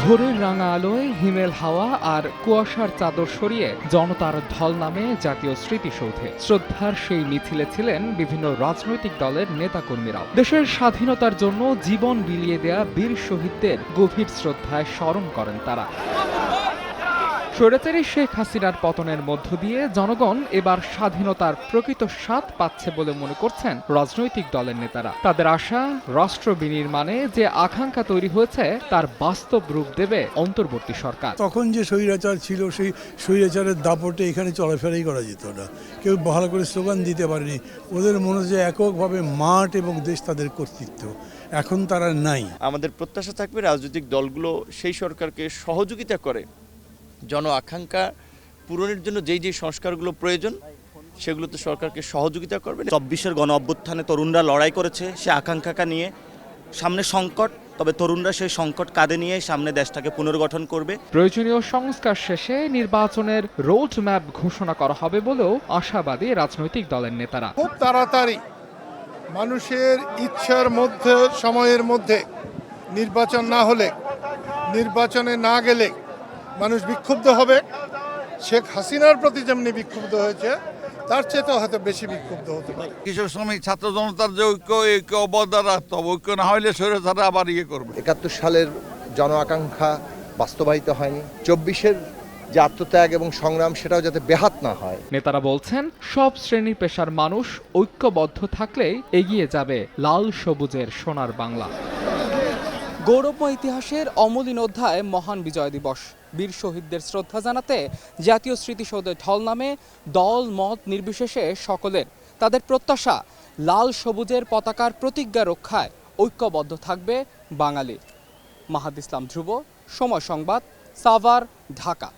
ভোরের রাঙা আলোয় হিমেল হাওয়া আর কুয়াশার চাদর সরিয়ে জনতার ঢল নামে জাতীয় স্মৃতিসৌধে শ্রদ্ধার সেই মিছিলে ছিলেন বিভিন্ন রাজনৈতিক দলের নেতাকর্মীরাও। দেশের স্বাধীনতার জন্য জীবন বিলিয়ে দেয়া বীর শহীদদের গভীর শ্রদ্ধায় স্মরণ করেন তারা। স্বৈরাচারী শেখ হাসিনার পতনের মধ্য দিয়ে জনগণ এবার স্বাধীনতার প্রকৃত স্বাদ পাচ্ছে বলে মনে করছেন রাজনৈতিক দলের নেতারা। তাদের আশা, রাষ্ট্র বিনির্মাণে যে আকাঙ্ক্ষা তৈরি হয়েছে তার বাস্তব রূপ দেবে অন্তর্বর্তী সরকার। তখন যে স্বৈরাচার ছিল সেই স্বৈরাচারের দাপটে এখানে চলাফেরাই করা যেত না, কেউ ভালো করে স্লোগান দিতে পারেনি। ওদের মনে হচ্ছে এককভাবে মাঠ এবং দেশ তাদের কর্তৃত্ব, এখন তারা নাই। আমাদের প্রত্যাশা থাকবে রাজনৈতিক দলগুলো সেই সরকারকে সহযোগিতা করে জন আকাঙ্ক্ষা পূরণের জন্য যেই সংস্কারগুলো প্রয়োজন সেগুলোতে সরকারকে সহযোগিতা করবে। ২৪-এর গণ অভ্যুত্থানে তরুণরা লড়াই করেছে সে আকাঙ্ক্ষাকে নিয়ে। সামনে সংকট, তবে তরুণরা সেই সংকট কাঁধে নিয়ে সামনে দেশটাকে পুনর্গঠন করবে। প্রয়োজনীয় সংস্কার শেষে নির্বাচনের রোড ম্যাপ ঘোষণা করা হবে বলেও আশাবাদী রাজনৈতিক দলের নেতারা। খুব তাড়াতাড়ি মানুষের ইচ্ছার মধ্যে সময়ের মধ্যে নির্বাচন না হলে, নির্বাচনে না গেলে মানুষ বিক্ষুব্ধ হবে। শেখ হাসিনার প্রতি যেমনি বিক্ষুব্ধ হয়েছে তার চেয়ে তো হয়তো বেশি বিক্ষুব্ধ হতে পারে। কৃষক শ্রমিক ছাত্র জনতার যে ঐক্য অবদান রাখতে হবে, ঐক্য না হইলে স্বৈরাচার আবার করবে। ৭১ সালের জন আকাঙ্ক্ষা বাস্তবায়িত হয়নি, ২৪-এর যে আত্মত্যাগ এবং সংগ্রাম সেটাও যাতে ব্যাহত না হয়। নেতারা বলছেন সব শ্রেণী পেশার মানুষ ঐক্যবদ্ধ থাকলেই এগিয়ে যাবে লাল সবুজের সোনার বাংলা। গৌরবময় ইতিহাসের অমলিন অধ্যায় মহান বিজয় দিবস। বীর শহীদদের শ্রদ্ধা জানাতে জাতীয় স্মৃতিসৌধে ঢল নামে দল মত নির্বিশেষে সকলের। তাদের প্রত্যাশা লাল সবুজের পতাকার প্রতিজ্ঞা রক্ষায় ঐক্যবদ্ধ থাকবে বাঙালি। মাহাদ ইসলাম ধ্রুব, সময় সংবাদ, সাভার, ঢাকা।